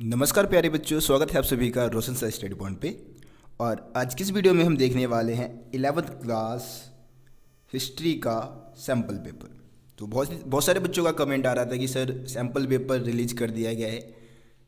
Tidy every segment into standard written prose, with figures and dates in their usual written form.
नमस्कार प्यारे बच्चों, स्वागत है आप सभी का रोशन सर स्टडी पॉइंट पे। और आज की इस वीडियो में हम देखने वाले हैं 11th क्लास हिस्ट्री का सैम्पल पेपर। तो बहुत सारे बच्चों का कमेंट आ रहा था कि सर सैम्पल पेपर रिलीज कर दिया गया है,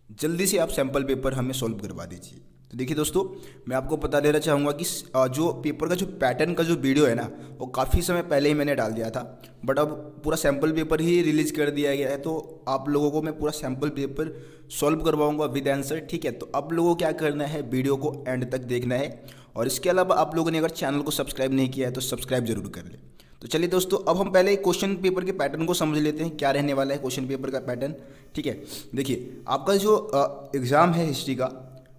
जल्दी से आप सैम्पल पेपर हमें सॉल्व करवा दीजिए। तो देखिए दोस्तों, मैं आपको बता देना चाहूँगा कि जो पेपर का जो पैटर्न का जो वीडियो है ना, वो काफ़ी समय पहले ही मैंने डाल दिया था, बट अब पूरा सैम्पल पेपर ही रिलीज कर दिया गया है। तो आप लोगों को मैं पूरा सैम्पल पेपर सॉल्व करवाऊंगा विद आंसर, ठीक है। तो आप लोगों को क्या करना है, वीडियो को एंड तक देखना है। और इसके अलावा आप लोगों ने अगर चैनल को सब्सक्राइब नहीं किया है तो सब्सक्राइब जरूर कर ले। तो चलिए दोस्तों, अब हम पहले क्वेश्चन पेपर के पैटर्न को समझ लेते हैं, क्या रहने वाला है क्वेश्चन पेपर का पैटर्न, ठीक है। देखिए, आपका जो एग्ज़ाम है हिस्ट्री का,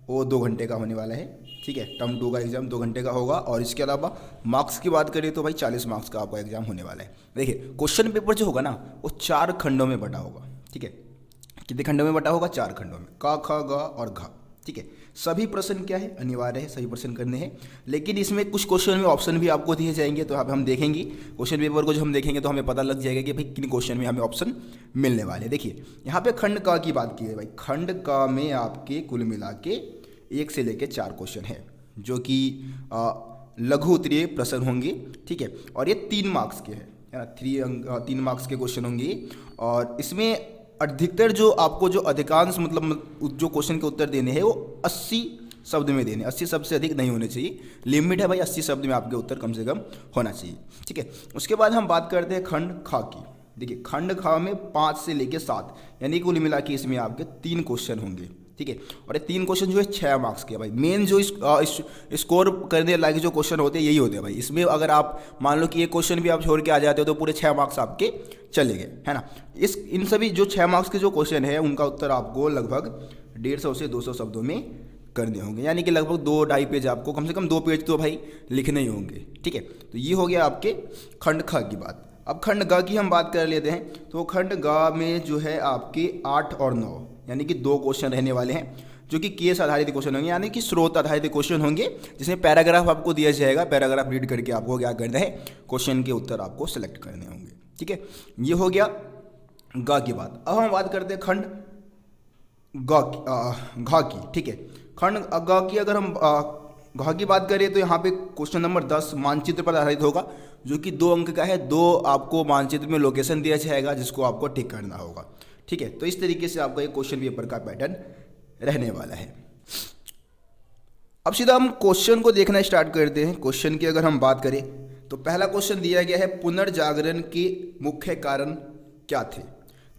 वो 2 घंटे का होने वाला है, ठीक है। टर्म 2 का एग्जाम 2 घंटे का होगा। और इसके अलावा मार्क्स की बात करें तो भाई 40 मार्क्स का आपका एग्जाम होने वाला है। देखिए, क्वेश्चन पेपर जो होगा ना, वो 4 खंडों में बटा होगा, ठीक है। कितने खंडों में बटा होगा? 4 खंडों में, क ख ग और घ, ठीक है। सभी प्रश्न क्या है, अनिवार्य है, सभी प्रश्न करने हैं। लेकिन इसमें कुछ क्वेश्चन में ऑप्शन भी आपको दिए जाएंगे, तो हम देखेंगे क्वेश्चन पेपर को, जो हम देखेंगे तो हमें पता लग जाएगा कि भाई किन क्वेश्चन में हमें ऑप्शन मिलने वाले हैं। देखिए, यहाँ पे खंड क की बात की है भाई। खंड क में आपके कुल मिला के 1 से लेकर 4 क्वेश्चन है, जो कि लघु उत्तरीय प्रश्न होंगे, ठीक है। और ये 3 मार्क्स के हैं, है ना। 3 मार्क्स के क्वेश्चन होंगे। और इसमें अधिकतर जो आपको जो अधिकांश मतलब जो क्वेश्चन के उत्तर देने हैं वो 80 शब्द में देने, 80 शब्द से अधिक नहीं होने चाहिए। लिमिट है भाई, 80 शब्द में आपके उत्तर कम से कम होना चाहिए, ठीक है। उसके बाद हम बात करते हैं खंड ख की। देखिए, खंड ख में 5 से लेकर 7, यानी कुल मिला के इसमें आपके 3 क्वेश्चन होंगे, ठीक है। और ये 3 क्वेश्चन जो है 6 मार्क्स के भाई। मेन जो स्कोर करने लायक जो क्वेश्चन होते हैं यही होते हैं भाई। इसमें अगर आप मान लो कि ये क्वेश्चन भी आप छोड़ के आ जाते हो तो पूरे 6 मार्क्स आपके चले गए, है ना। इन सभी जो 6 मार्क्स के जो क्वेश्चन है उनका उत्तर आपको लगभग 150 से 200 शब्दों में करने होंगे, यानी कि लगभग 2-2.5 पेज, आपको कम से कम 2 पेज तो भाई लिखने ही होंगे, ठीक है। तो ये हो गया आपके खंड ख की बात। अब खंड ग की हम बात कर लेते हैं। तो खंड ग में जो है आपके 8 और 9, यानी कि 2 क्वेश्चन रहने वाले हैं, जो कि केस आधारित क्वेश्चन होंगे, यानी कि स्रोत आधारित क्वेश्चन होंगे, जिसमें पैराग्राफ आपको दिया जाएगा। पैराग्राफ रीड करके आपको क्या करना है, क्वेश्चन के उत्तर आपको सेलेक्ट करने होंगे, ठीक है। ये हो गया ग की बात। अब हम बात करते हैं खंड घ की, ठीक है। खंड ग की अगर हम घ की बात करें तो यहाँ पे क्वेश्चन नंबर 10 मानचित्र पर आधारित होगा, जो कि 2 अंक का है। 2 आपको मानचित्र में लोकेशन दिया जाएगा, जिसको आपको टिक करना होगा, ठीक है। तो इस तरीके से आपका एक क्वेश्चन पेपर का पैटर्न रहने वाला है। अब सीधा हम क्वेश्चन को देखना स्टार्ट करते हैं। क्वेश्चन की अगर हम बात करें तो पहला क्वेश्चन दिया गया है, पुनर्जागरण के मुख्य कारण क्या थे।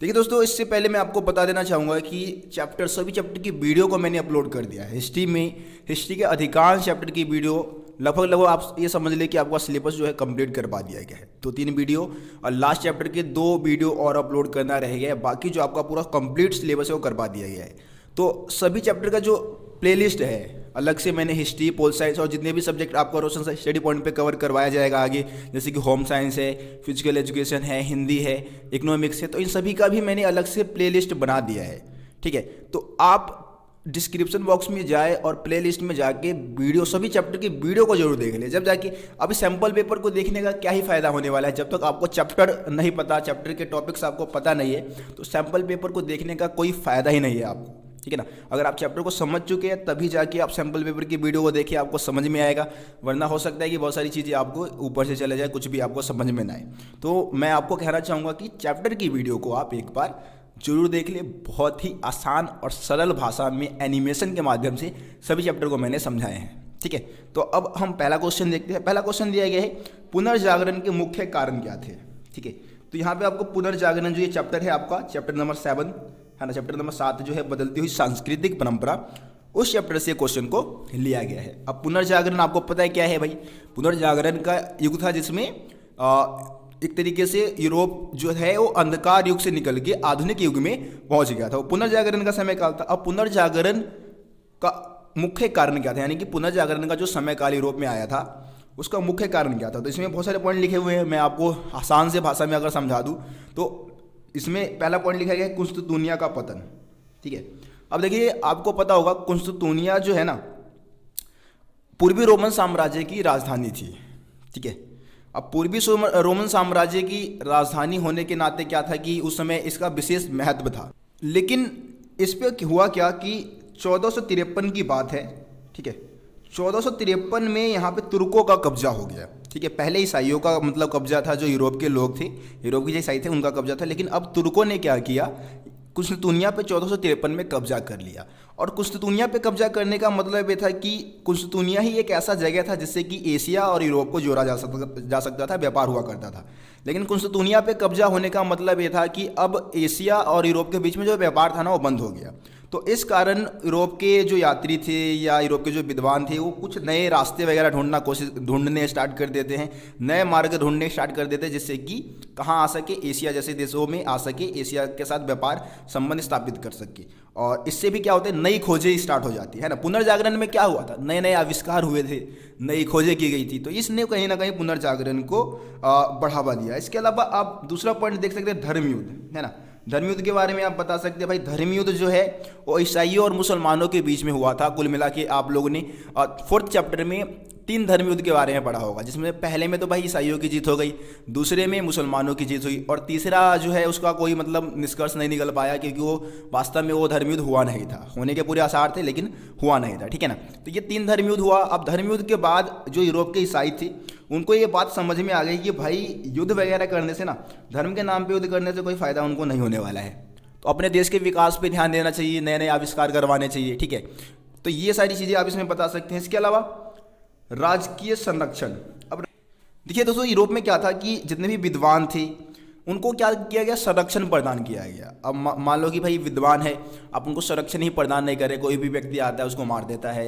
देखिए दोस्तों, इससे पहले मैं आपको बता देना चाहूँगा कि सभी चैप्टर की वीडियो को मैंने अपलोड कर दिया है। हिस्ट्री के अधिकांश चैप्टर की वीडियो लगभग आप ये समझ लें कि आपका सिलेबस जो है कंप्लीट करवा दिया गया है। तो 3 वीडियो और लास्ट चैप्टर के 2 वीडियो और अपलोड करना रह गया है। बाकी जो आपका पूरा कंप्लीट सिलेबस है वो करवा दिया गया है। तो सभी चैप्टर का जो प्लेलिस्ट है अलग से मैंने हिस्ट्री, पोल साइंस और जितने भी सब्जेक्ट आपको रोशन स्टडी पॉइंट पे कवर करवाया जाएगा आगे, जैसे कि होम साइंस है, फिजिकल एजुकेशन है, हिंदी है, इकोनॉमिक्स है, तो इन सभी का भी मैंने अलग से प्लेलिस्ट बना दिया है, ठीक है। तो आप डिस्क्रिप्शन बॉक्स में जाए और प्लेलिस्ट में जाके वीडियो, सभी चैप्टर की वीडियो को जरूर देख ले। जब जाके अभी सैम्पल पेपर को देखने का क्या ही फायदा होने वाला है, जब तक आपको चैप्टर नहीं पता, चैप्टर के टॉपिक्स आपको पता नहीं है, तो सैम्पल पेपर को देखने का कोई फायदा ही नहीं है आपको, ठीक है ना। अगर आप चैप्टर को समझ चुके हैं तभी जाके आप सैम्पल पेपर की वीडियो को देखिए, आपको समझ में आएगा। वरना हो सकता है कि बहुत सारी चीज़ें आपको ऊपर से चले जाए, कुछ भी आपको समझ में ना आए। तो मैं आपको कहना चाहूँगा कि चैप्टर की वीडियो को आप एक बार जरूर देख ले। बहुत ही आसान और सरल भाषा में एनिमेशन के माध्यम से सभी चैप्टर को मैंने समझाए हैं, ठीक है। तो अब हम पहला क्वेश्चन देखते हैं। पहला क्वेश्चन दिया गया है, पुनर्जागरण के मुख्य कारण क्या थे, ठीक है। तो यहाँ पे आपको पुनर्जागरण जो ये चैप्टर है आपका, चैप्टर नंबर 7 है ना, चैप्टर नंबर 7 जो है बदलती हुई सांस्कृतिक परंपरा, उस चैप्टर से क्वेश्चन को लिया गया है। अब पुनर्जागरण आपको पता है क्या है भाई। पुनर्जागरण का युग था जिसमें एक तरीके से यूरोप जो है वो अंधकार युग से निकल के आधुनिक युग में पहुंच गया था। वो पुनर्जागरण का समय काल था। अब पुनर्जागरण का मुख्य कारण क्या था, यानी कि पुनर्जागरण का जो समय काल यूरोप में आया था उसका मुख्य कारण क्या था। तो इसमें बहुत सारे पॉइंट लिखे हुए हैं, मैं आपको आसान से भाषा में अगर समझा दूँ तो इसमें पहला पॉइंट लिखा गया है, कुस्तुतुनिया का पतन, ठीक है। अब देखिए, आपको पता होगा कुस्तुतुनिया जो है ना, पूर्वी रोमन साम्राज्य की राजधानी थी, ठीक है। अब पूर्वी रोमन साम्राज्य की राजधानी होने के नाते क्या था कि उस समय इसका विशेष महत्व था। लेकिन इस पे हुआ क्या कि 1453 की बात है, ठीक है। 1453 में यहाँ पे तुर्कों का कब्जा हो गया, ठीक है। पहले ईसाइयों का मतलब कब्जा था, जो यूरोप के लोग थे, यूरोप के जो ईसाई थे उनका कब्जा था, लेकिन अब तुर्कों ने क्या किया, कुस्तुनिया पे 1453 में कब्जा कर लिया। और कुस्तुनिया पे कब्जा करने का मतलब ये था कि कुस्तुनिया ही एक ऐसा जगह था जिससे कि एशिया और यूरोप को जोड़ा जा सकता था, व्यापार हुआ करता था। लेकिन कुस्तुनिया पे कब्जा होने का मतलब ये था कि अब एशिया और यूरोप के बीच में जो व्यापार था ना वो बंद हो गया। तो इस कारण यूरोप के जो यात्री थे या यूरोप के जो विद्वान थे वो कुछ नए रास्ते वगैरह ढूंढने स्टार्ट कर देते हैं, नए मार्ग ढूंढने स्टार्ट कर देते हैं, जिससे कि कहाँ आ सके, एशिया जैसे देशों में आ सके, एशिया के साथ व्यापार संबंध स्थापित कर सके। और इससे भी क्या होता है, नई खोजें स्टार्ट हो जाती है ना। पुनर्जागरण में क्या हुआ था, नए नए आविष्कार हुए थे, नई खोजें की गई थी, तो इसने कहीं ना कहीं पुनर्जागरण को बढ़ावा दिया। इसके अलावा आप दूसरा पॉइंट देख सकते हैं, धर्मयुद्ध, है ना। धर्मयुद्ध के बारे में आप बता सकते हैं भाई, धर्मयुद्ध जो है वो ईसाइयों और मुसलमानों के बीच में हुआ था। कुल मिला के आप लोगों ने 4th चैप्टर में 3 धर्मयुद्ध के बारे में पढ़ा होगा, जिसमें पहले में तो भाई ईसाइयों की जीत हो गई, दूसरे में मुसलमानों की जीत हुई, और तीसरा जो है उसका कोई मतलब निष्कर्ष नहीं निकल पाया, क्योंकि वो वास्तव में वो धर्मयुद्ध हुआ नहीं था। होने के पूरे आसार थे लेकिन हुआ नहीं था, ठीक है ना। तो ये 3 धर्मयुद्ध हुआ। अब धर्मयुद्ध के बाद जो यूरोप के ईसाई थे उनको ये बात समझ में आ गई कि भाई युद्ध वगैरह करने से ना, धर्म के नाम पे युद्ध करने से कोई फ़ायदा उनको नहीं होने वाला है। तो अपने देश के विकास पे ध्यान देना चाहिए, नए नए आविष्कार करवाने चाहिए, ठीक है। तो ये सारी चीज़ें आप इसमें बता सकते हैं। इसके अलावा राजकीय संरक्षण। अब देखिए दोस्तों, यूरोप में क्या था कि जितने भी विद्वान थे उनको क्या किया गया, संरक्षण प्रदान किया गया। अब मान लो कि भाई विद्वान है, आप उनको संरक्षण ही प्रदान नहीं करें, कोई भी व्यक्ति आता है उसको मार देता है,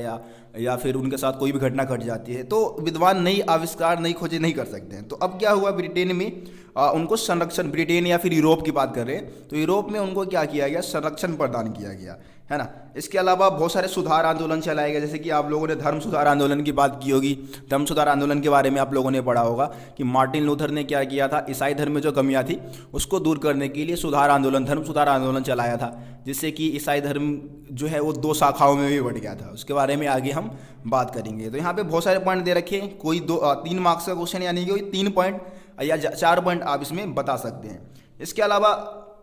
या फिर उनके साथ कोई भी घटना घट जाती है, तो विद्वान नई आविष्कार नई खोजें नहीं कर सकते हैं। तो अब क्या हुआ, ब्रिटेन में उनको संरक्षण, ब्रिटेन या फिर यूरोप की बात कर रहे हैं, तो यूरोप में उनको क्या किया गया, संरक्षण प्रदान किया गया, है ना। इसके अलावा बहुत सारे सुधार आंदोलन चलाए गए, जैसे कि आप लोगों ने धर्म सुधार आंदोलन की बात की होगी। धर्म सुधार आंदोलन के बारे में आप लोगों ने पढ़ा होगा कि मार्टिन लूथर ने क्या किया था, ईसाई धर्म में जो कमियां थी उसको दूर करने के लिए सुधार आंदोलन, धर्म सुधार आंदोलन चलाया था, जिससे कि ईसाई धर्म जो है वो 2 शाखाओं में भी बढ़ गया था। उसके बारे में आगे हम बात करेंगे। तो यहाँ पे बहुत सारे पॉइंट दे रखे हैं, कोई 3 मार्क्स का क्वेश्चन, यानी कि कोई 3 पॉइंट या 4 पॉइंट आप इसमें बता सकते हैं। इसके अलावा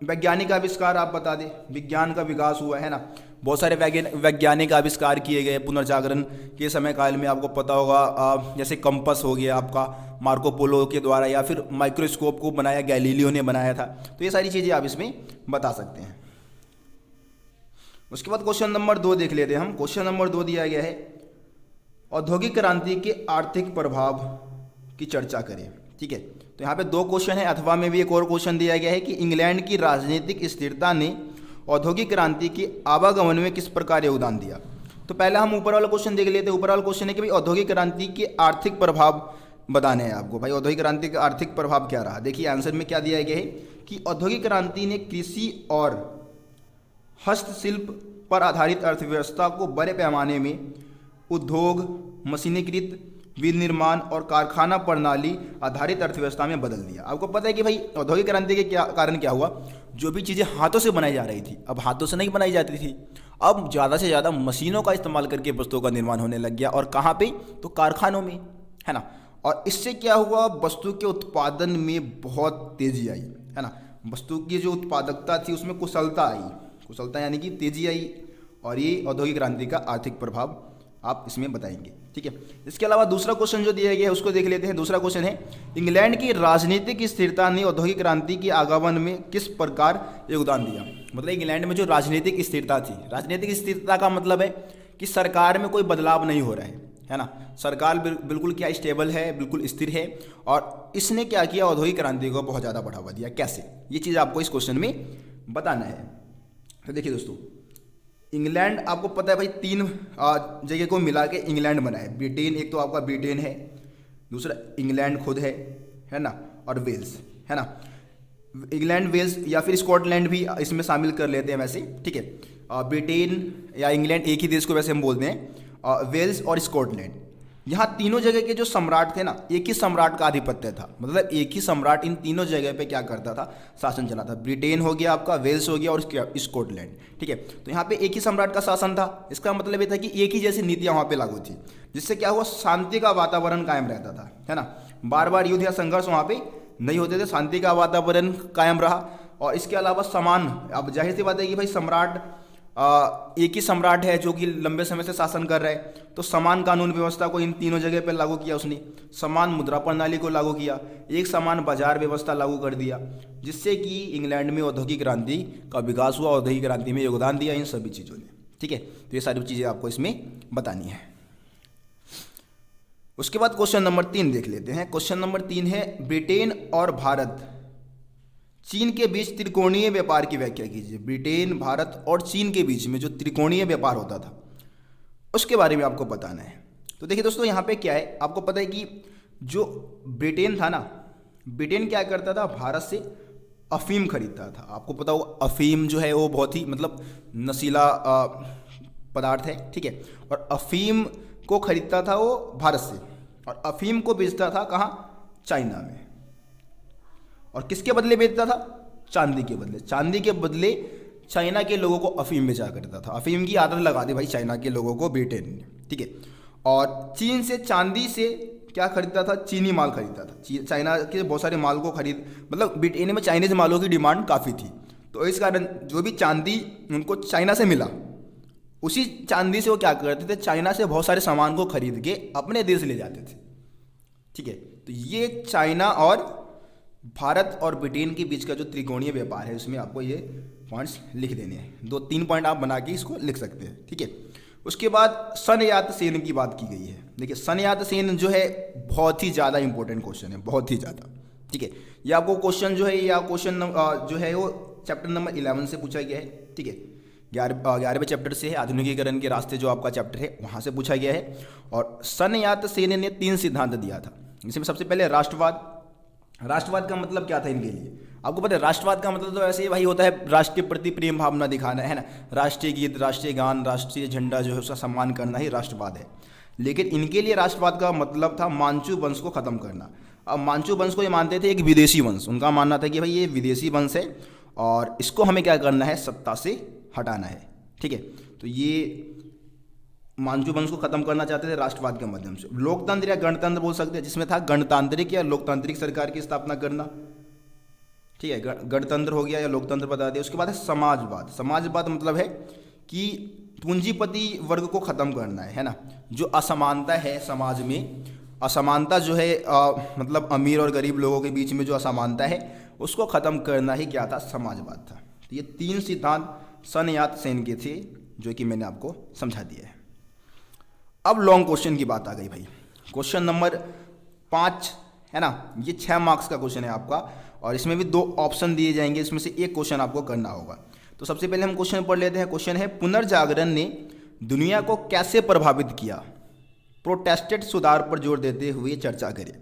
वैज्ञानिक आविष्कार आप बता दें, विज्ञान का विकास हुआ है ना, बहुत सारे वैज्ञानिक आविष्कार किए गए पुनर्जागरण के समय काल में। आपको पता होगा जैसे कंपास हो गया आपका मार्को पोलो के द्वारा, या फिर माइक्रोस्कोप को बनाया गैलीलियो ने बनाया था। तो ये सारी चीज़ें आप इसमें बता सकते हैं। उसके बाद क्वेश्चन नंबर 2 देख लेते हैं हम। क्वेश्चन नंबर 2 दिया गया है, औद्योगिक क्रांति के आर्थिक प्रभाव की चर्चा करें, ठीक है। तो यहाँ पे 2 क्वेश्चन है, अथवा में भी एक और क्वेश्चन दिया गया है कि इंग्लैंड की राजनीतिक स्थिरता ने औद्योगिक क्रांति के आवागमन में किस प्रकार योगदान दिया। तो पहले हम ऊपर वाला क्वेश्चन देख लेते हैं। ऊपर वाला क्वेश्चन है कि भाई औद्योगिक क्रांति के आर्थिक प्रभाव बताने हैं आपको। भाई औद्योगिक क्रांति का आर्थिक प्रभाव क्या रहा, देखिए आंसर में क्या दिया गया है कि औद्योगिक क्रांति ने कृषि और हस्तशिल्प पर आधारित अर्थव्यवस्था को बड़े पैमाने में उद्योग, मशीनीकृत विनिर्माण और कारखाना प्रणाली आधारित अर्थव्यवस्था में बदल दिया। आपको पता है कि भाई औद्योगिक क्रांति के कारण क्या हुआ, जो भी चीज़ें हाथों से बनाई जा रही थी अब हाथों से नहीं बनाई जाती थी, अब ज़्यादा से ज़्यादा मशीनों का इस्तेमाल करके वस्तुओं का निर्माण होने लग गया। और कहाँ पे, तो कारखानों में, है ना। और इससे क्या हुआ, वस्तु के उत्पादन में बहुत तेज़ी आई, है ना। वस्तु की जो उत्पादकता थी उसमें कुशलता आई, कुशलता यानी कि तेज़ी आई। और ये औद्योगिक क्रांति का आर्थिक प्रभाव आप इसमें बताएंगे, ठीक है। इसके अलावा दूसरा क्वेश्चन जो दिया गया है उसको देख लेते हैं। दूसरा क्वेश्चन है, इंग्लैंड की राजनीतिक स्थिरता ने औद्योगिक क्रांति के आगमन में किस प्रकार योगदान दिया। मतलब इंग्लैंड में जो राजनीतिक स्थिरता थी, राजनीतिक स्थिरता का मतलब है कि सरकार में कोई बदलाव नहीं हो रहा है ना। सरकार बिल्कुल क्या स्टेबल है, बिल्कुल स्थिर है। और इसने क्या किया, औद्योगिक क्रांति को बहुत ज़्यादा बढ़ावा दिया। कैसे, ये चीज़ आपको इस क्वेश्चन में बताना है। तो देखिए दोस्तों, इंग्लैंड आपको पता है भाई 3 जगह को मिला के इंग्लैंड बना है। ब्रिटेन, एक तो आपका ब्रिटेन है, दूसरा इंग्लैंड खुद है ना, और वेल्स, है ना। इंग्लैंड, वेल्स या फिर स्कॉटलैंड भी इसमें शामिल कर लेते हैं वैसे, ठीक है। ब्रिटेन या इंग्लैंड एक ही देश को वैसे हम बोलते हैं, वेल्स और स्कॉटलैंड। यहाँ तीनों जगह के जो सम्राट थे ना, एक ही सम्राट का आधिपत्य था। मतलब एक ही सम्राट इन तीनों जगह पे क्या करता था, शासन चलाता। ब्रिटेन हो गया आपका, वेल्स हो गया और स्कॉटलैंड, ठीक है। तो यहाँ पे एक ही सम्राट का शासन था। इसका मतलब ये था कि एक ही जैसी नीतियाँ वहाँ पे लागू थी, जिससे क्या हुआ, शांति का वातावरण कायम रहता था, है ना। बार बार युद्ध या संघर्ष वहाँ पे नहीं होते थे, शांति का वातावरण कायम रहा। और इसके अलावा समान, अब जाहिर सी बात है कि भाई सम्राट एक ही सम्राट है जो कि लंबे समय से शासन कर रहा है, तो समान कानून व्यवस्था को इन तीनों जगह पर लागू किया उसने। समान मुद्रा प्रणाली को लागू किया, एक समान बाजार व्यवस्था लागू कर दिया, जिससे कि इंग्लैंड में औद्योगिक क्रांति का विकास हुआ, औद्योगिक क्रांति में योगदान दिया इन सभी चीज़ों ने। ठीक है, तो ये सारी चीज़ें आपको इसमें बतानी है। उसके बाद क्वेश्चन नंबर 3 देख लेते हैं। क्वेश्चन नंबर 3 है, ब्रिटेन और भारत चीन के बीच त्रिकोणीय व्यापार की व्याख्या कीजिए। ब्रिटेन, भारत और चीन के बीच में जो त्रिकोणीय व्यापार होता था उसके बारे में आपको बताना है। तो देखिए दोस्तों, यहाँ पे क्या है, आपको पता है कि जो ब्रिटेन था ना, ब्रिटेन क्या करता था, भारत से अफीम खरीदता था। आपको पता होगा अफीम जो है वो बहुत ही मतलब नशीला पदार्थ है। ठीक है, और अफीम को खरीदता था वो भारत से, और अफीम को बेचता था कहाँ, चाइना में। और किसके बदले बेचता था, चांदी के बदले। चांदी के बदले चाइना के लोगों को अफीम बेचा करता था। अफीम की आदत लगा दी भाई चाइना के लोगों को ब्रिटेन ने। ठीक है, और चीन से चांदी से क्या खरीदता था, चीनी माल खरीदता था। चाइना के बहुत सारे माल को खरीद, मतलब ब्रिटेन में चाइनीज मालों की डिमांड काफ़ी थी, तो इस कारण जो भी चांदी उनको चाइना से मिला, उसी चांदी से वो क्या करते थे, चाइना से बहुत सारे सामान को खरीद के अपने देश ले जाते थे। ठीक है, तो ये चाइना और भारत और ब्रिटेन के बीच का जो त्रिकोणीय व्यापार है, उसमें आपको ये पॉइंट्स लिख देने हैं। 2-3 पॉइंट आप बना के इसको लिख सकते हैं। ठीक है, उसके बाद सन यात सेन की बात की गई है। देखिए सन यात सेन जो है बहुत ही ज़्यादा इंपॉर्टेंट क्वेश्चन है, बहुत ही ज़्यादा। ठीक है, ये आपको क्वेश्चन जो है, या क्वेश्चन जो है वो चैप्टर नंबर 11 से पूछा गया है। ठीक है, 11वें चैप्टर से है, आधुनिकीकरण के रास्ते जो आपका चैप्टर है वहाँ से पूछा गया है। और सन यात सेन ने 3 सिद्धांत दिया था, जिसमें सबसे पहले राष्ट्रवाद। राष्ट्रवाद का मतलब क्या था इनके लिए, आपको पता है, राष्ट्रवाद का मतलब तो ऐसे ही भाई होता है, राष्ट्र के प्रति प्रेम भावना दिखाना है ना। राष्ट्रीय गीत, राष्ट्रीय गान, राष्ट्रीय झंडा जो है उसका सम्मान करना ही राष्ट्रवाद है। लेकिन इनके लिए राष्ट्रवाद का मतलब था मांचू वंश को ख़त्म करना। अब मांचू वंश को ये मानते थे एक विदेशी वंश, उनका मानना था कि भाई ये विदेशी वंश है और इसको हमें क्या करना है, सत्ता से हटाना है। ठीक है, तो ये मांचू वंश को खत्म करना चाहते थे राष्ट्रवाद के माध्यम से। लोकतंत्र या गणतंत्र बोल सकते हैं, जिसमें था गणतांत्रिक या लोकतांत्रिक सरकार की स्थापना करना। ठीक है, गणतंत्र हो गया या लोकतंत्र बता दिया। उसके बाद है समाजवाद। समाजवाद मतलब है कि पूंजीपति वर्ग को ख़त्म करना है ना। जो असमानता है समाज में, असमानता जो है मतलब अमीर और गरीब लोगों के बीच में जो असमानता है उसको ख़त्म करना ही क्या था, समाजवाद था। तो ये 3 सिद्धांत सन यात सेन के थे, जो कि मैंने आपको समझा दिया है। अब लॉन्ग क्वेश्चन की बात आ गई भाई। क्वेश्चन नंबर 5 है ना, ये 6 मार्क्स का क्वेश्चन है आपका, और इसमें भी 2 ऑप्शन दिए जाएंगे, इसमें से एक क्वेश्चन आपको करना होगा। तो सबसे पहले हम क्वेश्चन पढ़ लेते हैं। क्वेश्चन है, पुनर्जागरण ने दुनिया को कैसे प्रभावित किया, प्रोटेस्टेंट सुधार पर जोर देते हुए चर्चा करें।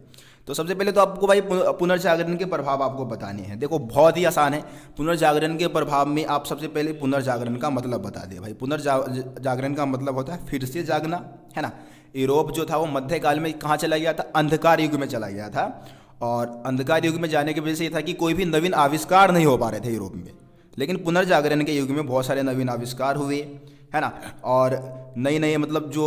तो सबसे पहले तो आपको भाई पुनर्जागरण के प्रभाव आपको बताने हैं। देखो बहुत ही आसान है। पुनर्जागरण के प्रभाव में आप सबसे पहले पुनर्जागरण का मतलब बता दें भाई। पुनर्जागरण का मतलब होता है फिर से जागना, है ना। यूरोप जो था वो मध्यकाल में कहाँ चला गया था, अंधकार युग में चला गया था, और अंधकार युग में जाने की वजह से ये था कि कोई भी नवीन आविष्कार नहीं हो पा रहे थे यूरोप में। लेकिन पुनर्जागरण के युग में बहुत सारे नवीन आविष्कार हुए, है ना, और नए नए मतलब जो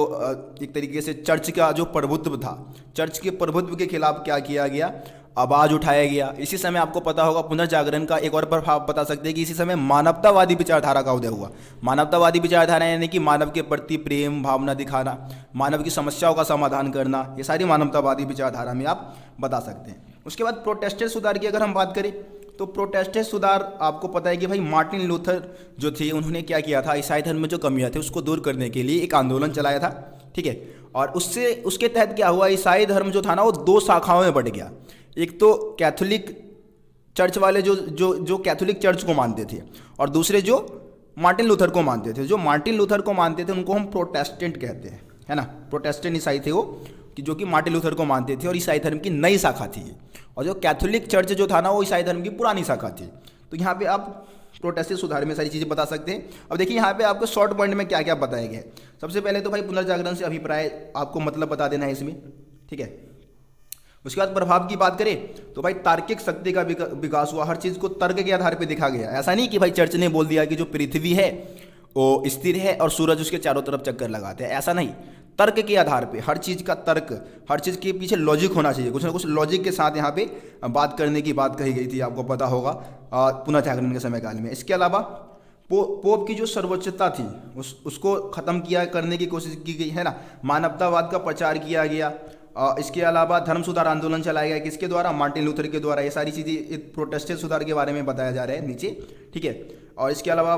एक तरीके से चर्च का जो प्रभुत्व था, चर्च के प्रभुत्व के खिलाफ क्या किया गया, आवाज़ उठाया गया। इसी समय आपको पता होगा पुनर्जागरण का एक और प्रभाव बता सकते हैं कि इसी समय मानवतावादी विचारधारा का उदय हुआ। मानवतावादी विचारधारा यानी कि मानव के प्रति प्रेम भावना दिखाना, मानव की समस्याओं का समाधान करना, ये सारी मानवतावादी विचारधारा में आप बता सकते हैं। उसके बाद प्रोटेस्टेंट सुधार की अगर हम बात करें तो प्रोटेस्टेंट सुधार आपको पता है कि भाई मार्टिन लूथर जो थे उन्होंने क्या किया था, ईसाई धर्म में जो कमियां थी उसको दूर करने के लिए एक आंदोलन चलाया था। ठीक है, और उसके तहत क्या हुआ, ईसाई धर्म जो था ना वो 2 शाखाओं में बंट गया। एक तो कैथोलिक चर्च वाले जो कैथोलिक चर्च को मानते थे, और दूसरे जो मार्टिन लूथर को मानते थे। जो मार्टिन लूथर को मानते थे उनको हम प्रोटेस्टेंट कहते हैं, है ना। प्रोटेस्टेंट ईसाई थे वो, कि जो कि मार्टिन लूथर को मानते थे, और ईसाई धर्म की नई शाखा थी। और जो कैथोलिक चर्च जो था ना वो ईसाई धर्म की पुरानी शाखा थी। तो यहाँ पे आप प्रोटेस्टेंट सुधार में सारी चीज़ें बता सकते हैं। अब देखिए यहाँ पे आपको शॉर्ट पॉइंट में क्या क्या बताया गया है। सबसे पहले तो भाई पुनर्जागरण से अभिप्राय आपको मतलब बता देना है इसमें। ठीक है, उसके बाद प्रभाव की बात करें तो भाई तार्किक शक्ति का विकास हुआ। हर चीज़ को तर्क के आधार पर देखा गया। ऐसा नहीं कि भाई चर्च ने बोल दिया कि जो पृथ्वी है वो स्थिर है और सूरज उसके चारों तरफ चक्कर लगाते हैं, ऐसा नहीं। तर्क के आधार पे हर चीज़ का तर्क, हर चीज़ के पीछे लॉजिक होना चाहिए, कुछ ना कुछ लॉजिक के साथ यहाँ पे बात करने की बात कही गई थी, आपको पता होगा पुनर्जागरण के समय काल में। इसके अलावा पोप की जो सर्वोच्चता थी उसको ख़त्म किया करने की कोशिश की गई, है ना। मानवतावाद का प्रचार किया गया। इसके अलावा धर्म सुधार आंदोलन चलाया गया, किसके द्वारा? मार्टिन लूथर के द्वारा। ये सारी चीज़ें प्रोटेस्टेंट सुधार के बारे में बताया जा रहा है नीचे, ठीक है। और इसके अलावा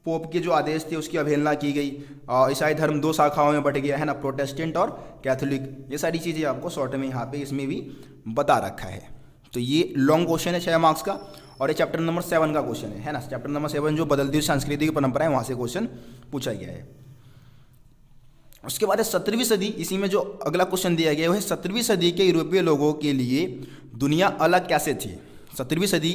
पोप के जो आदेश थे उसकी अवहेलना की गई। ईसाई धर्म 2 शाखाओं में बट गया, है ना, प्रोटेस्टेंट और कैथोलिक। ये सारी चीज़ें आपको शॉर्ट में यहाँ पे इसमें भी बता रखा है। तो ये लॉन्ग क्वेश्चन है 6 मार्क्स का, और ये चैप्टर नंबर 7 का क्वेश्चन है ना। चैप्टर नंबर 7 जो बदलती हुई सांस्कृतिक परंपरा है, वहाँ से क्वेश्चन पूछा गया है। उसके बाद है 17वीं सदी। इसी में जो अगला क्वेश्चन दिया गया है वो है 17वीं सदी के यूरोपीय लोगों के लिए दुनिया अलग कैसे थी। 17वीं सदी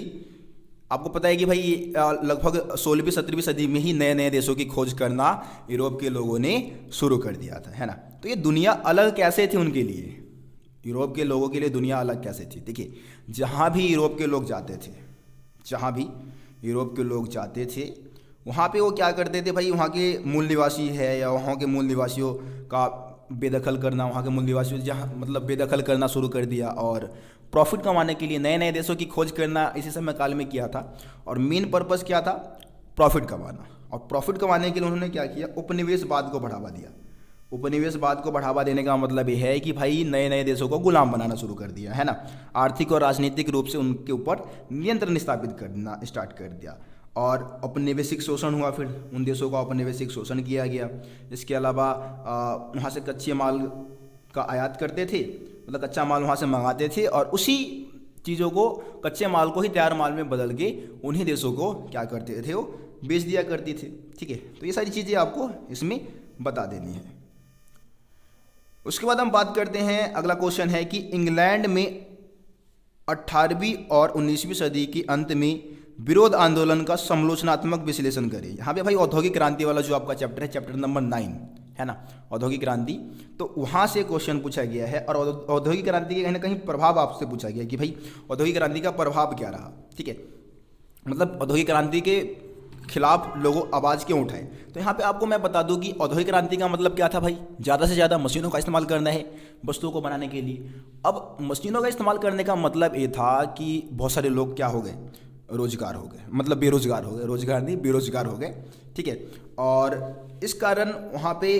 आपको पता है कि भाई लगभग 16वीं 17वीं सदी में ही नए नए देशों की खोज करना यूरोप के लोगों ने शुरू कर दिया था, है ना। तो ये दुनिया अलग कैसे थी उनके लिए, यूरोप के लोगों के लिए दुनिया अलग कैसे थी? देखिए, जहाँ भी यूरोप के लोग जाते थे, जहाँ भी यूरोप के लोग जाते थे, वहाँ पे वो क्या करते थे भाई, वहाँ के मूल निवासी है या वहाँ के मूल निवासियों का बेदखल करना, वहाँ के मूल निवासियों जहाँ मतलब बेदखल करना शुरू कर दिया, और प्रॉफिट कमाने के लिए नए नए देशों की खोज करना इसी समय काल में किया था। और मेन पर्पस क्या था? प्रॉफिट कमाना। और प्रॉफिट कमाने के लिए उन्होंने क्या किया? उपनिवेशवाद को बढ़ावा दिया। उपनिवेशवाद को बढ़ावा देने का मतलब ये है कि भाई नए नए देशों को गुलाम बनाना शुरू कर दिया, है ना। आर्थिक और राजनीतिक रूप से उनके ऊपर नियंत्रण स्थापित करना स्टार्ट कर दिया, और औपनिवेशिक शोषण हुआ। फिर उन देशों का औपनिवेशिक शोषण किया गया। इसके अलावा वहाँ से कच्चे माल का आयात करते थे, मतलब कच्चा माल वहाँ से मंगाते थे, और उसी चीज़ों को, कच्चे माल को ही तैयार माल में बदल के उन्हीं देशों को क्या करते थे, वो बेच दिया करती थे, ठीक है। तो ये सारी चीज़ें आपको इसमें बता देनी है। उसके बाद हम बात करते हैं, अगला क्वेश्चन है कि इंग्लैंड में 18वीं और 19वीं सदी के अंत में विरोध आंदोलन का समालोचनात्मक विश्लेषण करें। यहाँ पे भाई औद्योगिक क्रांति वाला जो आपका चैप्टर है, चैप्टर नंबर 9, है ना, औद्योगिक क्रांति, तो वहाँ से क्वेश्चन पूछा गया है। और औद्योगिक क्रांति के कहीं ना कहीं प्रभाव आपसे पूछा गया कि भाई औद्योगिक क्रांति का प्रभाव क्या रहा, ठीक है, मतलब औद्योगिक क्रांति के खिलाफ लोगों आवाज़ क्यों उठाए। तो यहाँ पे आपको मैं बता दूं कि औद्योगिक क्रांति का मतलब क्या था भाई, ज़्यादा से ज़्यादा मशीनों का इस्तेमाल करना है वस्तुओं को बनाने के लिए। अब मशीनों का इस्तेमाल करने का मतलब ये था कि बहुत सारे लोग क्या हो गए, रोजगार हो गए, मतलब बेरोजगार हो गए, रोजगार नहीं बेरोजगार हो गए, ठीक है। और इस कारण वहाँ पे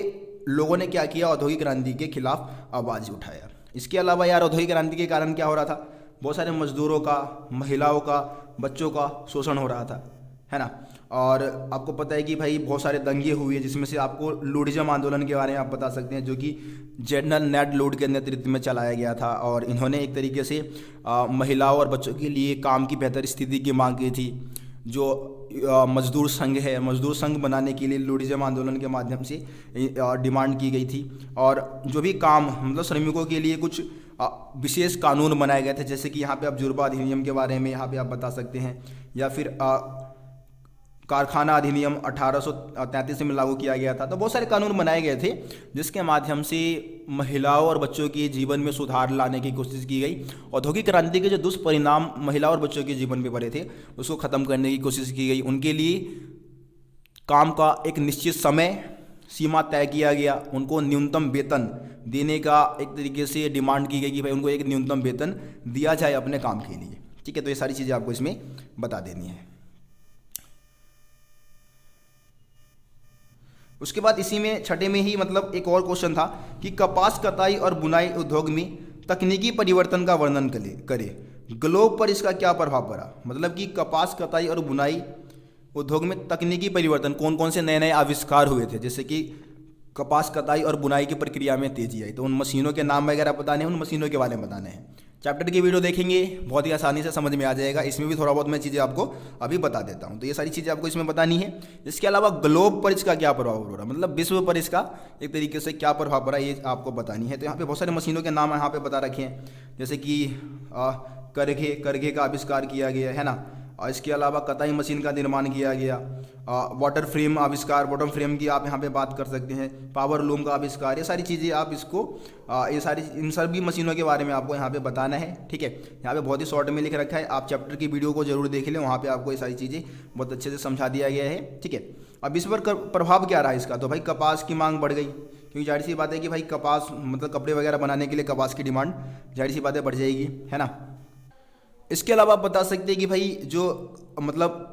लोगों ने क्या किया, औद्योगिक क्रांति के खिलाफ आवाज़ उठाया। इसके अलावा यार औद्योगिक क्रांति के कारण क्या हो रहा था, बहुत सारे मजदूरों का, महिलाओं का, बच्चों का शोषण हो रहा था, है ना। और आपको पता है कि भाई बहुत सारे दंगे हुए, जिसमें से आपको लुडिज्म आंदोलन के बारे में आप बता सकते हैं, जो कि जनरल नेड लुड के नेतृत्व में चलाया गया था। और इन्होंने एक तरीके से महिलाओं और बच्चों के लिए काम की बेहतर स्थिति की मांग की थी। जो मजदूर संघ है, मजदूर संघ बनाने के लिए लुडिज्म आंदोलन के माध्यम से डिमांड की गई थी। और जो भी काम, मतलब श्रमिकों के लिए कुछ विशेष कानून बनाए गए थे, जैसे कि यहाँ पे आप जुर्बा अधिनियम के बारे में यहाँ पे आप बता सकते हैं, या फिर कारखाना अधिनियम 1833 में लागू किया गया था। तो बहुत सारे कानून बनाए गए थे जिसके माध्यम से महिलाओं और बच्चों के जीवन में सुधार लाने की कोशिश की गई। औद्योगिक क्रांति के जो दुष्परिणाम महिलाओं और बच्चों के जीवन में पड़े थे उसको ख़त्म करने की कोशिश की गई। उनके लिए काम का एक निश्चित समय सीमा तय किया गया, उनको न्यूनतम वेतन देने का एक तरीके से डिमांड की गई कि भाई उनको एक न्यूनतम वेतन दिया जाए अपने काम के लिए, ठीक है। तो ये सारी चीज़ें आपको इसमें बता देनी है। उसके बाद इसी में छठे में ही मतलब एक और क्वेश्चन था कि कपास कताई और बुनाई उद्योग में तकनीकी परिवर्तन का वर्णन करे, ग्लोब पर इसका क्या प्रभाव पड़ा। मतलब कि कपास कताई और बुनाई उद्योग में तकनीकी परिवर्तन, कौन कौन से नए नए आविष्कार हुए थे, जैसे कि कपास कताई और बुनाई की प्रक्रिया में तेजी आई। तो उन मशीनों के नाम वगैरह बताने हैं, उन मशीनों के बारे में बताने हैं। चैप्टर की वीडियो देखेंगे बहुत ही आसानी से समझ में आ जाएगा। इसमें भी थोड़ा बहुत मैं चीज़ें आपको अभी बता देता हूँ। तो ये सारी चीज़ें आपको इसमें बतानी है। इसके अलावा ग्लोब पर इसका क्या प्रभाव हो रहा है, मतलब विश्व पर इसका एक तरीके से क्या प्रभाव पड़ा, ये आपको बतानी है। तो यहाँ पे बहुत सारे मशीनों के नाम यहाँ पे बता रखे हैं, जैसे कि करघे का आविष्कार किया गया है ना। और इसके अलावा कताई मशीन का निर्माण किया गया, वाटर फ्रेम आविष्कार, बॉटम फ्रेम की आप यहाँ पे बात कर सकते हैं, पावर लूम का आविष्कार, ये सारी चीज़ें आप इसको ये सारी इन सभी मशीनों के बारे में आपको यहाँ पे बताना है, ठीक है। यहाँ पे बहुत ही शॉर्ट में लिख रखा है, आप चैप्टर की वीडियो को जरूर देख लें, वहाँ पे आपको ये सारी चीज़ें बहुत अच्छे से समझा दिया गया है, ठीक है। अब इस पर प्रभाव क्या रहा इसका, तो भाई कपास की मांग बढ़ गई, क्योंकि जाहिर सी बात है कि भाई कपास मतलब कपड़े वगैरह बनाने के लिए कपास की डिमांड जाहिर सी बात है बढ़ जाएगी, है ना। इसके अलावा आप बता सकते हैं कि भाई जो मतलब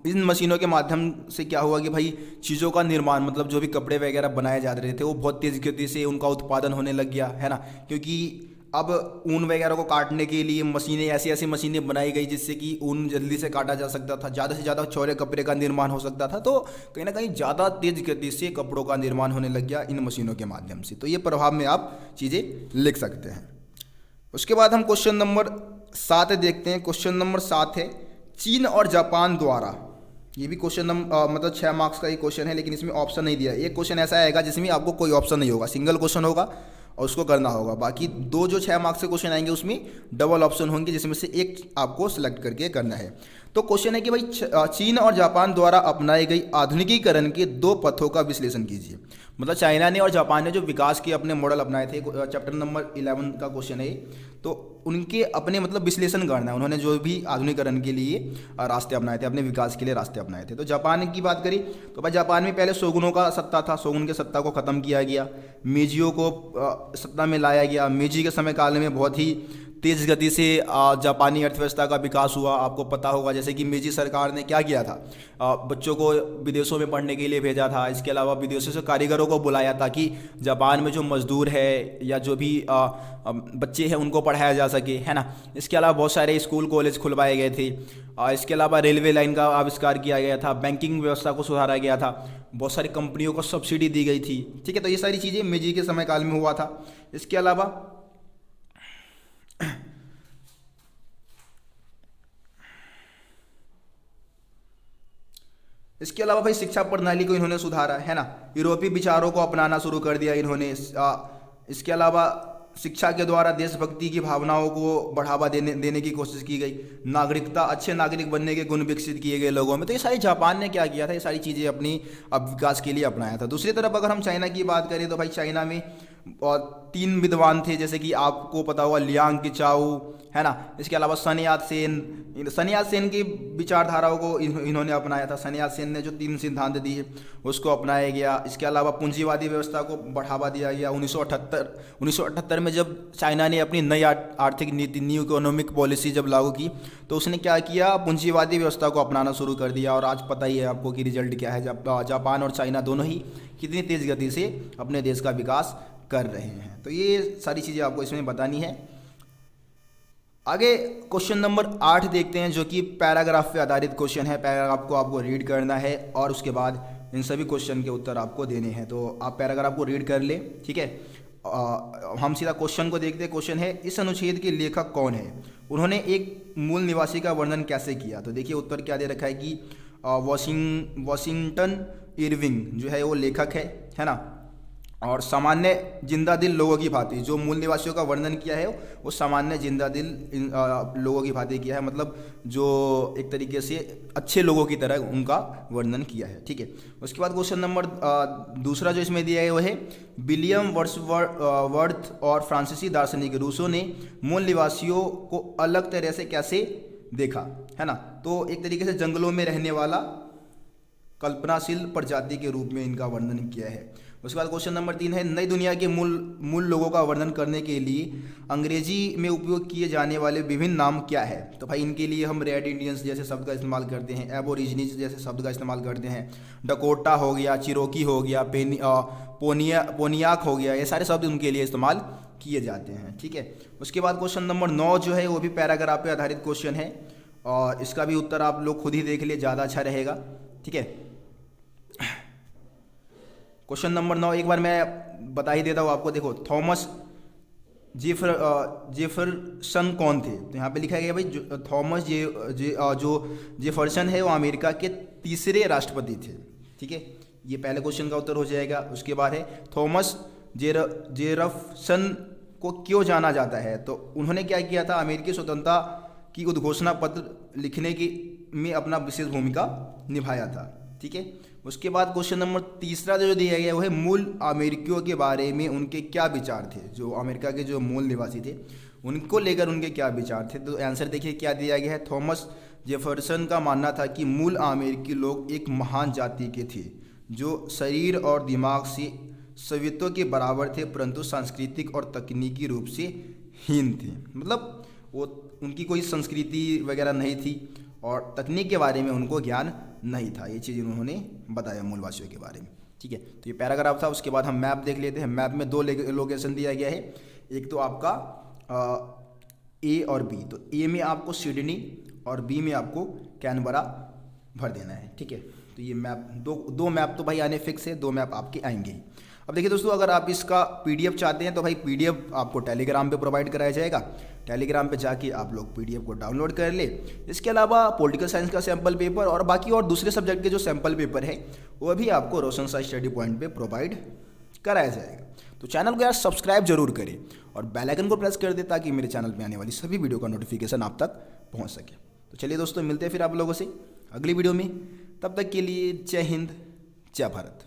इन मशीनों के माध्यम से क्या हुआ कि भाई चीज़ों का निर्माण, मतलब जो भी कपड़े वगैरह बनाए जा रहे थे वो बहुत तेज़ गति से उनका उत्पादन होने लग गया, है ना। क्योंकि अब ऊन वगैरह को काटने के लिए मशीनें, ऐसी ऐसी मशीनें बनाई गई जिससे कि ऊन जल्दी से काटा जा सकता था, ज़्यादा से ज़्यादा चौड़े कपड़े का निर्माण हो सकता था। तो कहीं ना कहीं ज़्यादा तेज़ गति से कपड़ों का निर्माण होने लग गया इन मशीनों के माध्यम से। तो ये प्रभाव में आप चीज़ें लिख सकते हैं। उसके बाद हम क्वेश्चन नंबर 7 देखते हैं। क्वेश्चन नंबर 7 है चीन और जापान द्वारा, ये भी क्वेश्चन मतलब 6 मार्क्स का ही क्वेश्चन है, लेकिन इसमें ऑप्शन नहीं दिया। एक क्वेश्चन ऐसा आएगा जिसमें आपको कोई ऑप्शन नहीं होगा, सिंगल क्वेश्चन होगा और उसको करना होगा। बाकी दो जो 6 मार्क्स के क्वेश्चन आएंगे उसमें डबल ऑप्शन होंगे, जिसमें से एक आपको सेलेक्ट करके करना है। तो क्वेश्चन है कि भाई चीन और जापान द्वारा अपनाई गई आधुनिकीकरण के 2 पथों का विश्लेषण कीजिए। मतलब चाइना ने और जापान ने जो विकास के अपने मॉडल अपनाए थे, चैप्टर नंबर 11 का क्वेश्चन है, तो उनके अपने मतलब विश्लेषण करना है, उन्होंने जो भी आधुनिकीकरण के लिए रास्ते अपनाए थे, अपने विकास के लिए रास्ते अपनाए थे। तो जापान की बात करी तो भाई जापान में पहले शोगुनों का सत्ता था, शोगुन के सत्ता को ख़त्म किया गया, मीजियों को सत्ता में लाया गया। मीजी के समय काल में बहुत ही तेज़ गति से जापानी अर्थव्यवस्था का विकास हुआ। आपको पता होगा जैसे कि मेजी सरकार ने क्या किया था, बच्चों को विदेशों में पढ़ने के लिए भेजा था। इसके अलावा विदेशों से कारीगरों को बुलाया ताकि जापान में जो मजदूर है या जो भी बच्चे हैं उनको पढ़ाया जा सके, है ना। इसके अलावा बहुत सारे स्कूल कॉलेज खुलवाए गए थे। इसके अलावा रेलवे लाइन का आविष्कार किया गया था, बैंकिंग व्यवस्था को सुधारा गया था, बहुत सारी कंपनियों को सब्सिडी दी गई थी। ठीक है, तो ये सारी चीज़ें मेजी के समय काल में हुआ था। इसके अलावा भाई शिक्षा प्रणाली को इन्होंने सुधारा, है ना। यूरोपीय विचारों को अपनाना शुरू कर दिया इन्होंने। इसके अलावा शिक्षा के द्वारा देशभक्ति की भावनाओं को बढ़ावा देने की कोशिश की गई। नागरिकता, अच्छे नागरिक बनने के गुण विकसित किए गए लोगों में। तो ये सारी जापान ने क्या किया था, ये सारी चीज़ें अपनी अब विकास के लिए अपनाया था। दूसरी तरफ अगर हम चाइना की बात करें तो भाई चाइना में और 3 विद्वान थे, जैसे कि आपको पता होगा लियांग किचाऊ, है ना। इसके अलावा सन यात सेन की विचारधाराओं को इन्होंने अपनाया था। सन यात सेन ने जो 3 सिद्धांत दिए उसको अपनाया गया। इसके अलावा पूंजीवादी व्यवस्था को बढ़ावा दिया गया। 1978 में जब चाइना ने अपनी नई आर्थिक नीति, न्यू इकोनॉमिक पॉलिसी जब लागू की तो उसने क्या किया, पूंजीवादी व्यवस्था को अपनाना शुरू कर दिया। और आज पता ही है आपको कि रिजल्ट क्या है, जापान और चाइना दोनों ही कितनी तेज़ गति से अपने देश का विकास कर रहे हैं। तो ये सारी चीज़ें आपको इसमें बतानी है। आगे क्वेश्चन नंबर 8 देखते हैं, जो कि पैराग्राफ पे आधारित क्वेश्चन है। पैराग्राफ को आपको रीड करना है और उसके बाद इन सभी क्वेश्चन के उत्तर आपको देने हैं। तो आप पैराग्राफ को रीड कर ले, ठीक है। हम सीधा क्वेश्चन को देखते हैं। क्वेश्चन है इस अनुच्छेद के लेखक कौन है, उन्होंने एक मूल निवासी का वर्णन कैसे किया। तो देखिए उत्तर क्या दे रखा है कि वॉशिंगटन इरविंग जो है वो लेखक है ना। और सामान्य जिंदा दिल लोगों की भांति जो मूल निवासियों का वर्णन किया है वो सामान्य जिंदा दिल लोगों की भांति किया है, मतलब जो एक तरीके से अच्छे लोगों की तरह उनका वर्णन किया है, ठीक है। उसके बाद क्वेश्चन नंबर दूसरा जो इसमें दिया है वो है विलियम वर्ड्सवर्थ और फ्रांसीसी दार्शनिक रूसो ने मूल निवासियों को अलग तरह से कैसे देखा, है ना। तो एक तरीके से जंगलों में रहने वाला कल्पनाशील प्रजाति के रूप में इनका वर्णन किया है। उसके बाद क्वेश्चन नंबर 3 है नई दुनिया के मूल लोगों का वर्णन करने के लिए अंग्रेजी में उपयोग किए जाने वाले विभिन्न नाम क्या है। तो भाई इनके लिए हम रेड इंडियंस जैसे शब्द का इस्तेमाल करते हैं, एबोरिजिनीज जैसे शब्द का इस्तेमाल करते हैं, डकोटा हो गया, चिरोकी हो गया, पोनियाक हो गया, ये सारे शब्द उनके लिए इस्तेमाल किए जाते हैं, ठीक है। उसके बाद क्वेश्चन नंबर 9 जो है वो भी पैराग्राफ पे आधारित क्वेश्चन है और इसका भी उत्तर आप लोग खुद ही देख लिए, ज़्यादा अच्छा रहेगा, ठीक है। क्वेश्चन नंबर 9 एक बार मैं बता ही देता हूँ आपको। देखो थॉमस जेफरसन कौन थे, तो यहाँ पे लिखा गया भाई थॉमस जेफरसन है वो अमेरिका के तीसरे राष्ट्रपति थे, ठीक है। ये पहले क्वेश्चन का उत्तर हो जाएगा। उसके बाद है थॉमस जेफरसन को क्यों जाना जाता है, तो उन्होंने क्या किया था, अमेरिकी स्वतंत्रता की उद्घोषणा पत्र लिखने की में अपना विशेष भूमिका निभाया था, ठीक है। उसके बाद क्वेश्चन नंबर तीसरा जो दिया गया वो है मूल अमेरिकियों के बारे में उनके क्या विचार थे, जो अमेरिका के जो मूल निवासी थे उनको लेकर उनके क्या विचार थे। तो आंसर देखिए क्या दिया गया है, थॉमस जेफरसन का मानना था कि मूल अमेरिकी लोग एक महान जाति के थे जो शरीर और दिमाग से सभ्यता के बराबर थे परंतु सांस्कृतिक और तकनीकी रूप से हीन थे। मतलब वो उनकी कोई संस्कृति वगैरह नहीं थी और तकनीक के बारे में उनको ज्ञान नहीं था। ये चीज़ उन्होंने बताया मूलवासियों के बारे में। ठीक है, तो ये पैराग्राफ था। उसके बाद हम मैप देख लेते हैं। मैप में 2 लोकेशन दिया गया है, एक तो आपका ए और बी। तो ए में आपको सिडनी और बी में आपको कैनबरा भर देना है। ठीक है, तो ये मैप दो मैप तो भाई आने फिक्स है, 2 मैप आपके आएंगे ही। अब देखिए दोस्तों, अगर आप इसका पीडीएफ चाहते हैं तो भाई पीडीएफ आपको टेलीग्राम पे प्रोवाइड कराया जाएगा। टेलीग्राम पे जाके आप लोग पीडीएफ को डाउनलोड कर ले। इसके अलावा पॉलिटिकल साइंस का सैम्पल पेपर और बाकी और दूसरे सब्जेक्ट के जो सैम्पल पेपर है वो भी आपको रोशन साई स्टडी पॉइंट पे प्रोवाइड कराया जाएगा। तो चैनल को यार सब्सक्राइब जरूर करें और बेल आइकन को प्रेस कर दें ताकि मेरे चैनल पे आने वाली सभी वीडियो का नोटिफिकेशन आप तक पहुंच सके। तो चलिए दोस्तों, मिलते हैं फिर आप लोगों से अगली वीडियो में। तब तक के लिए जय हिंद, जय भारत।